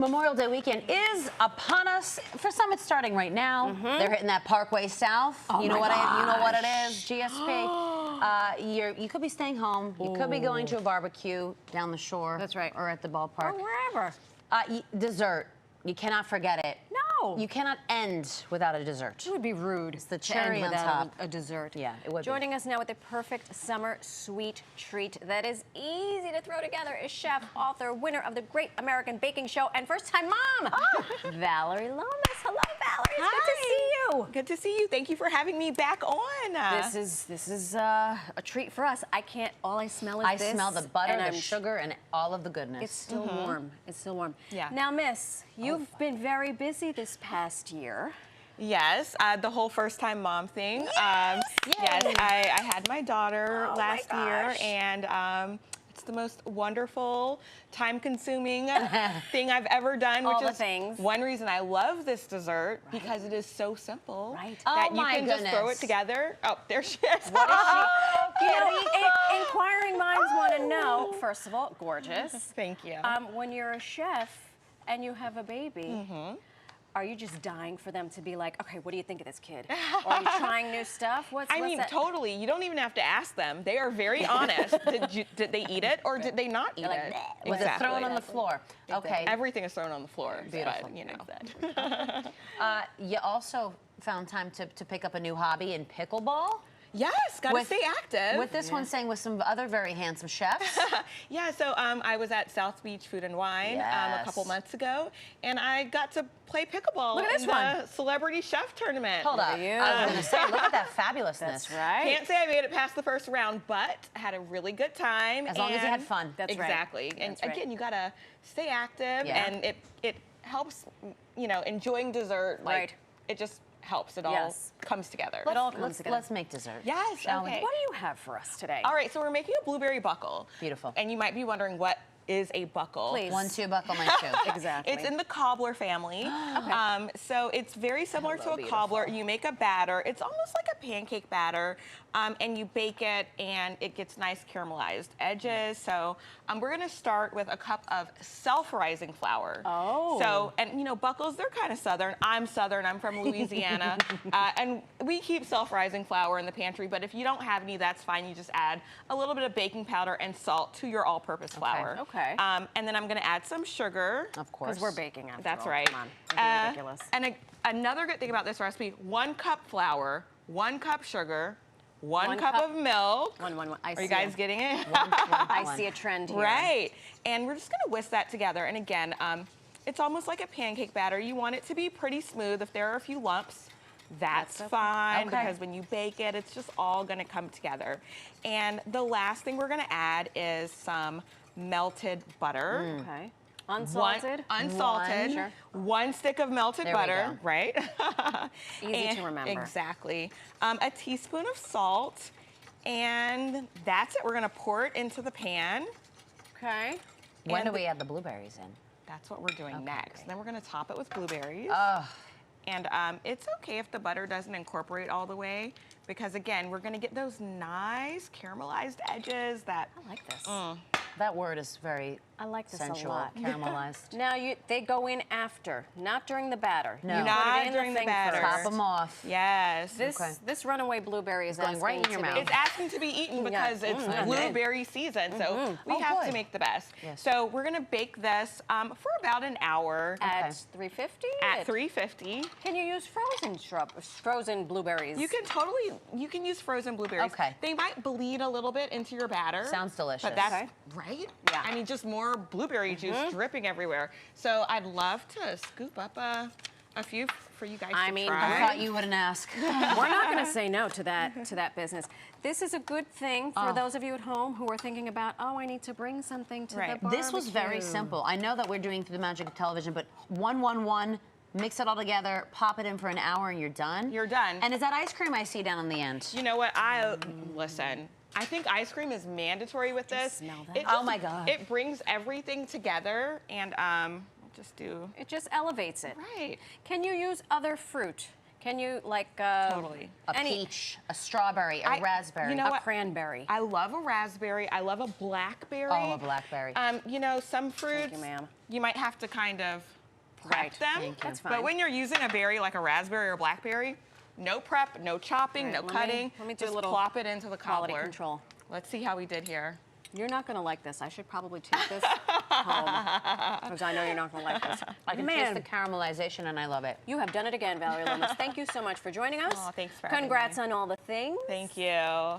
Memorial Day weekend is upon us. For some, it's starting right now. They're hitting that Parkway South. Oh you know my what? You know what it gosh. is. GSP. You could be staying home. You could be going to a barbecue down the shore. That's right. Or at the ballpark. Or wherever. Dessert. You cannot forget it. No. You cannot end without a dessert. It would be rude. It's the to cherry end on without top. a dessert. Yeah, it would be. Joining us now with a perfect summer sweet treat that is easy to throw together is chef, author, winner of the Great American Baking Show, and first-time mom, Vallery Lomas. Hello, Vallery. It's good to see you. Good to see you. Thank you for having me back on. This is a treat for us. I can't. All I smell is this. I smell the butter, and the sugar, and all of the goodness. It's still warm. It's still warm. Yeah. Now, Miss, you've been very busy this past year. Yes, the whole first-time mom thing. Yes! Yes, I had my daughter Oh, last my year, gosh. and it's the most wonderful, time-consuming thing I've ever done. All which the is things. one reason I love this dessert, because it is so simple. Right. That Oh, you my can just throw goodness. it together. Oh, there she is. What is she? You know, inquiring minds want to know, first of all, gorgeous. Thank you. When you're a chef and you have a baby, are you just dying for them to be like, okay, what do you think of this kid? Or are you trying new stuff? What's I mean, that? totally. You don't even have to ask them. They are very honest. Did they eat it or did they not eat like, it? "Bleh." Was it thrown on the floor? Okay. Everything is thrown on the floor. Beautiful. But, you know. You also found time to pick up a new hobby in pickleball. Yes, gotta stay active. With this one saying with some other very handsome chefs. Yeah, so I was at South Beach Food and Wine a couple months ago, and I got to play pickleball Look at this in one. the Celebrity Chef Tournament. Hold up. you. I was going to say, look at that fabulousness. That's right. Can't say I made it past the first round, but I had a really good time. As long as you had fun. That's right. Exactly. And That's right. again, you gotta stay active, Yeah. and it helps, you know, enjoying dessert. Like, Right. it just helps. It all Yes. comes together. It all comes together. Let's make dessert. Yes, Shall we? okay. What do you have for us today? All right, so we're making a blueberry buckle. Beautiful. And you might be wondering, what is a buckle? Please. 1, 2, buckle my shoe. Exactly. It's in the cobbler family. So it's very similar to a cobbler. You make a batter. It's almost like a pancake batter, and you bake it, and it gets nice caramelized edges. So we're gonna start with a cup of self-rising flour. Oh. So, and you know, buckles, they're kind of Southern. I'm Southern, I'm from Louisiana. And we keep self-rising flour in the pantry, but if you don't have any, that's fine. You just add a little bit of baking powder and salt to your all-purpose flour. Okay. And then I'm gonna add some sugar. Of course. Because we're baking after That's all. right. Come on. Don't be ridiculous. And another good thing about this recipe, 1 cup flour, 1 cup sugar, 1 cup of milk. One. I see Are you guys getting it? I see a trend here. Right. And we're just gonna whisk that together. And again, it's almost like a pancake batter. You want it to be pretty smooth. If there are a few lumps, that's fine, Okay. because when you bake it, it's just all gonna come together. And the last thing we're gonna add is some melted butter. Okay. Unsalted? Unsalted. Sure. 1 stick of melted There we butter, go. right? Easy to remember. Exactly. A teaspoon of salt, and that's it. We're gonna pour it into the pan. Okay. When do And we add the blueberries in? That's what we're doing next. great. Then we're gonna top it with blueberries. Oh, And it's okay if the butter doesn't incorporate all the way, because again, we're gonna get those nice caramelized edges that I like this. that word is very I like this sensual. a lot. Caramelized. Now they go in after, not during the batter. No. You Not put it in during the thing batter. Top first. them off. yes. This runaway blueberry is Going asking right in your to be- mouth. It's asking to be eaten because it's blueberry season, so we Oh, have to good. make the best. Yes. So we're gonna bake this for about an hour At 350? at 350. Can you use frozen blueberries? You can use frozen blueberries. Okay. They might bleed a little bit into your batter. Sounds delicious. But that's Okay. right. Yeah. I mean, just more blueberry juice dripping everywhere. So I'd love to scoop up a few for you guys to mean, try. I thought you wouldn't ask. We're not going to say no to that business. This is a good thing for those of you at home who are thinking about, oh, I need to bring something to the Right. barbecue. This was very simple. I know that we're doing through the magic of television, but 1, 1, 1, mix it all together, pop it in for an hour, and you're done. You're done. And is that ice cream I see down in the end? You know what? Listen. I think ice cream is mandatory with this. smell that. It Oh my God. It brings everything together, and just do It just elevates it. right. Can you use other fruit? Can you, like, Totally. A peach, a strawberry, a raspberry. You know a what? cranberry? I love a raspberry. I love a blackberry. Oh, a blackberry. You know, some fruits, you, ma'am. you might have to kind of prep them. Thank you. That's fine. But when you're using a berry like a raspberry or blackberry, no prep, no chopping, Right, no cutting. let me do a just little plop it into the quality cobbler. control. Let's see how we did here. You're not going to like this. I should probably take this home because I know you're not going to like this. I can taste the caramelization, and I love it. You have done it again, Vallery Lomas. Thank you so much for joining us. Oh, thanks for having Congrats me. on all the things. Thank you.